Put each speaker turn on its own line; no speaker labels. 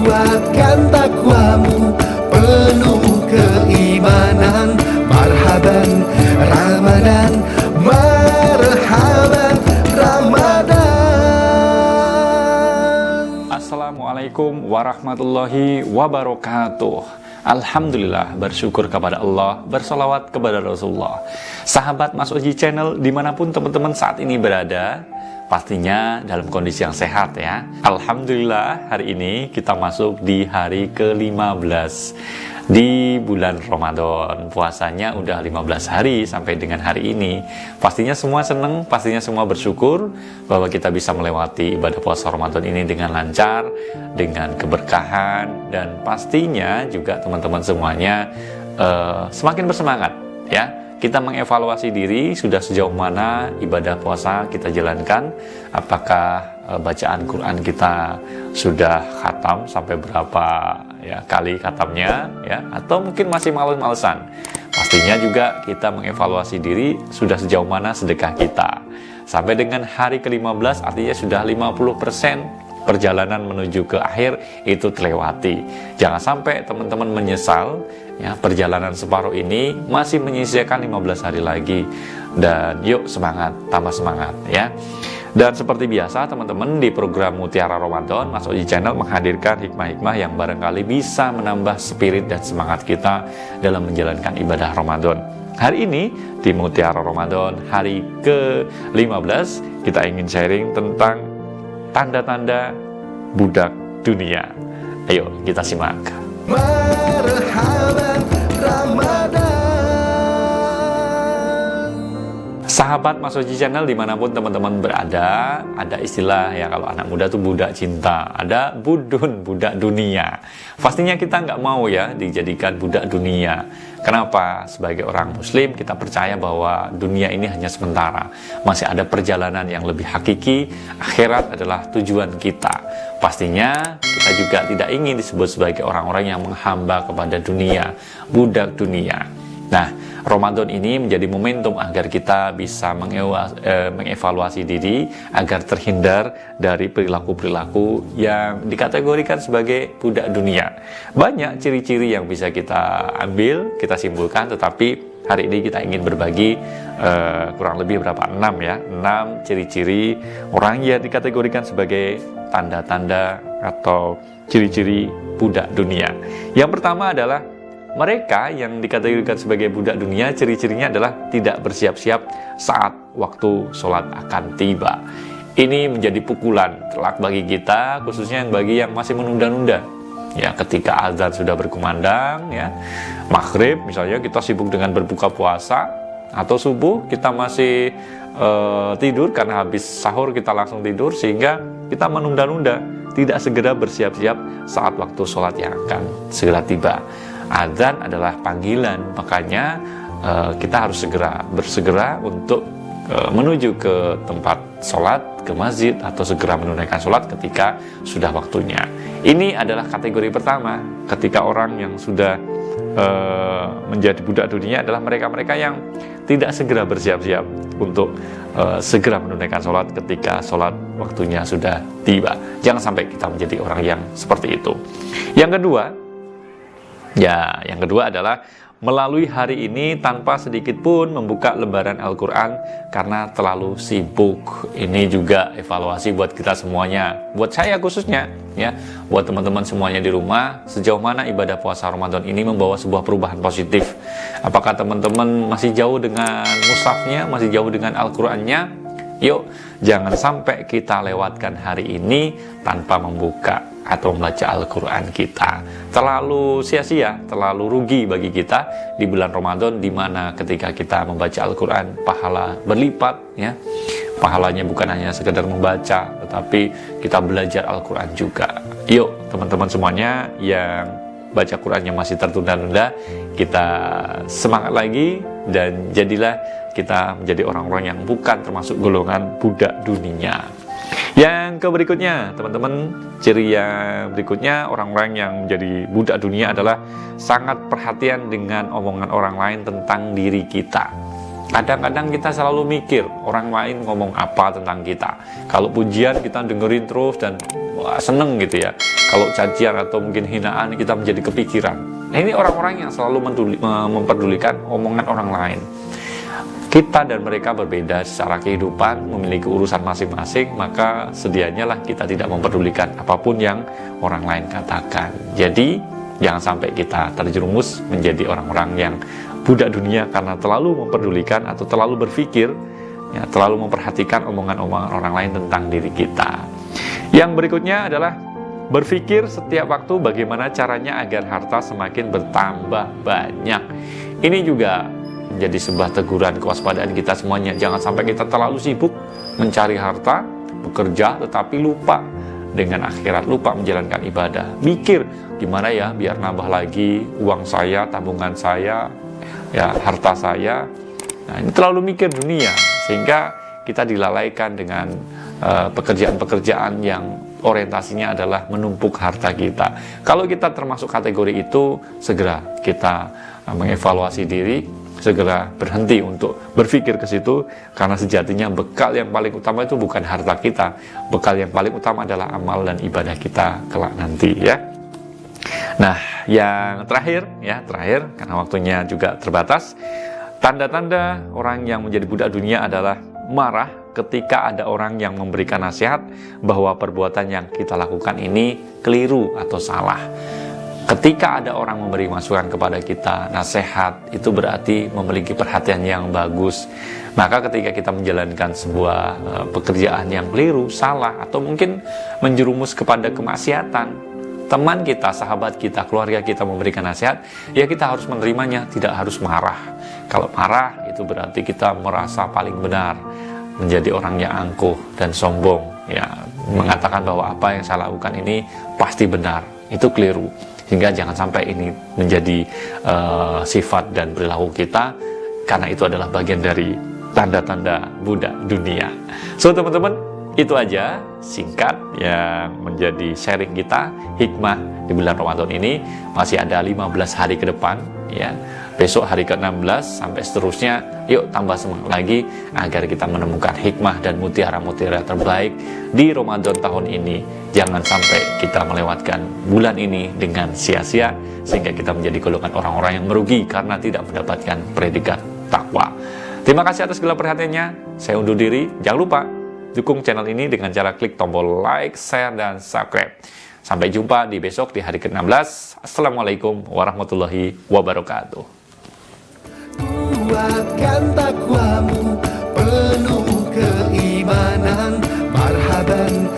kuatkan takwamu, penuh keimanan. Marhaban Ramadan, marhaban Ramadan.
Assalamualaikum warahmatullahi wabarakatuh. Alhamdulillah, bersyukur kepada Allah, bersolawat kepada Rasulullah. Sahabat Mas Oji Channel dimanapun teman-teman saat ini berada, pastinya dalam kondisi yang sehat ya. Alhamdulillah, hari ini kita masuk di hari ke-15 di bulan Ramadan. Puasanya udah 15 hari sampai dengan hari ini. Pastinya semua seneng, pastinya semua bersyukur bahwa kita bisa melewati ibadah puasa Ramadan ini dengan lancar, dengan keberkahan, dan pastinya juga teman-teman semuanya semakin bersemangat ya. Kita mengevaluasi diri, sudah sejauh mana ibadah puasa kita jalankan, apakah bacaan Quran kita sudah khatam sampai berapa ya kali khatamnya ya, atau mungkin masih males-malesan. Pastinya juga kita mengevaluasi diri, sudah sejauh mana sedekah kita. Sampai dengan hari ke-15 artinya sudah 50% perjalanan menuju ke akhir itu terlewati. Jangan sampai teman-teman menyesal ya, perjalanan separuh ini masih menyisihkan 15 hari lagi. Dan yuk semangat, tambah semangat ya. Dan seperti biasa teman-teman, di program Mutiara Ramadan Mas Oji Channel menghadirkan hikmah-hikmah yang barangkali bisa menambah spirit dan semangat kita dalam menjalankan ibadah Ramadan. Hari ini di Mutiara Ramadan hari ke-15 kita ingin sharing tentang tanda-tanda budak dunia. Ayo kita simak.
Marhaban Ramadan.
Sahabat Mas Oji Channel dimanapun teman-teman berada, ada istilah ya, kalau anak muda tuh budak cinta, ada budun, budak dunia. Pastinya kita nggak mau ya dijadikan budak dunia. Kenapa? Sebagai orang muslim kita percaya bahwa dunia ini hanya sementara. Masih ada perjalanan yang lebih hakiki, akhirat adalah tujuan kita. Pastinya kita juga tidak ingin disebut sebagai orang-orang yang menghamba kepada dunia, budak dunia. Nah, Ramadan ini menjadi momentum agar kita bisa mengevaluasi diri agar terhindar dari perilaku-perilaku yang dikategorikan sebagai budak dunia. Banyak ciri-ciri yang bisa kita ambil, kita simpulkan, tetapi hari ini kita ingin berbagi kurang lebih berapa? 6 ya, 6 ciri-ciri orang yang dikategorikan sebagai tanda-tanda atau ciri-ciri budak dunia. Yang pertama adalah mereka yang dikategorikan sebagai budak dunia, ciri-cirinya adalah tidak bersiap-siap saat waktu sholat akan tiba. Ini menjadi pukulan telak bagi kita, khususnya bagi yang masih menunda-nunda. Ya, ketika azan sudah berkumandang, ya, maghrib misalnya kita sibuk dengan berbuka puasa, atau subuh kita masih tidur karena habis sahur kita langsung tidur, sehingga kita menunda-nunda, tidak segera bersiap-siap saat waktu sholat yang akan segera tiba. Azan adalah panggilan, makanya kita harus bersegera untuk menuju ke tempat sholat, ke masjid, atau segera menunaikan sholat ketika sudah waktunya. Ini adalah kategori pertama, ketika orang yang sudah menjadi budak dunia adalah mereka-mereka yang tidak segera bersiap-siap untuk segera menunaikan sholat ketika sholat waktunya sudah tiba. Jangan sampai kita menjadi orang yang seperti itu. Yang kedua adalah melalui hari ini tanpa sedikit pun membuka lembaran Al-Quran karena terlalu sibuk. Ini juga evaluasi buat kita semuanya, buat saya khususnya ya, buat teman-teman semuanya di rumah, sejauh mana ibadah puasa Ramadan ini membawa sebuah perubahan positif. Apakah teman-teman masih jauh dengan mushafnya, masih jauh dengan Al-Qurannya? Yuk, jangan sampai kita lewatkan hari ini tanpa membuka atau membaca Al-Quran kita. Terlalu sia-sia, terlalu rugi bagi kita di bulan Ramadan, di mana ketika kita membaca Al-Quran pahala berlipat ya. Pahalanya bukan hanya sekedar membaca, tetapi kita belajar Al-Quran juga. Yuk teman-teman semuanya yang baca Qurannya masih tertunda-tunda, kita semangat lagi dan jadilah kita menjadi orang-orang yang bukan termasuk golongan budak dunia. Yang berikutnya, teman-teman, ciri yang berikutnya orang-orang yang menjadi budak dunia adalah sangat perhatian dengan omongan orang lain tentang diri kita. Kadang-kadang kita selalu mikir orang lain ngomong apa tentang kita. Kalau pujian kita dengerin terus dan wah, seneng gitu ya. kalau cacian atau mungkin hinaan kita menjadi kepikiran. Nah, ini orang-orang yang selalu memperdulikan omongan orang lain. Kita dan mereka berbeda secara kehidupan, memiliki urusan masing-masing, maka sedianya lah kita tidak memperdulikan apapun yang orang lain katakan. Jadi jangan sampai kita terjerumus menjadi orang-orang yang budak dunia karena terlalu memperdulikan atau terlalu berpikir, ya, terlalu memperhatikan omongan-omongan orang lain tentang diri kita. Yang berikutnya adalah berpikir setiap waktu bagaimana caranya agar harta semakin bertambah banyak. Ini juga menjadi sebuah teguran kewaspadaan kita semuanya. Jangan sampai kita terlalu sibuk mencari harta, bekerja, tetapi lupa dengan akhirat, lupa menjalankan ibadah. Mikir gimana ya biar nambah lagi uang saya, tabungan saya, ya harta saya. Nah, ini terlalu mikir dunia sehingga kita dilalaikan dengan pekerjaan-pekerjaan yang orientasinya adalah menumpuk harta kita. Kalau kita termasuk kategori itu, segera kita mengevaluasi diri, segera berhenti untuk berpikir ke situ, karena sejatinya bekal yang paling utama itu bukan harta kita. Bekal yang paling utama adalah amal dan ibadah kita kelak nanti, ya. Nah, yang terakhir karena waktunya juga terbatas, tanda-tanda orang yang menjadi budak dunia adalah marah ketika ada orang yang memberikan nasihat bahwa perbuatan yang kita lakukan ini keliru atau salah. Ketika ada orang memberi masukan kepada kita, nasihat, itu berarti memiliki perhatian yang bagus. Maka ketika kita menjalankan sebuah pekerjaan yang keliru, salah, atau mungkin menjerumus kepada kemaksiatan, teman kita, sahabat kita, keluarga kita memberikan nasihat, ya kita harus menerimanya, tidak harus marah. Kalau marah, itu berarti kita merasa paling benar, menjadi orang yang angkuh dan sombong, ya, mengatakan bahwa apa yang saya lakukan ini pasti benar. Itu keliru. Sehingga jangan sampai ini menjadi sifat dan perilaku kita, karena itu adalah bagian dari tanda-tanda budak dunia. So teman-teman, itu aja singkat yang menjadi sharing kita, hikmah di bulan Ramadan ini. Masih ada 15 hari ke depan, ya. Besok hari ke-16 sampai seterusnya, yuk tambah semangat lagi agar kita menemukan hikmah dan mutiara-mutiara terbaik di Ramadan tahun ini. Jangan sampai kita melewatkan bulan ini dengan sia-sia, sehingga kita menjadi golongan orang-orang yang merugi karena tidak mendapatkan predikat takwa. Terima kasih atas segala perhatiannya. Saya undur diri. Jangan lupa dukung channel ini dengan cara klik tombol like, share, dan subscribe. Sampai jumpa di besok di hari ke-16. Assalamualaikum warahmatullahi wabarakatuh.
Kuatkan takwamu, penuh keimanan. Marhaban,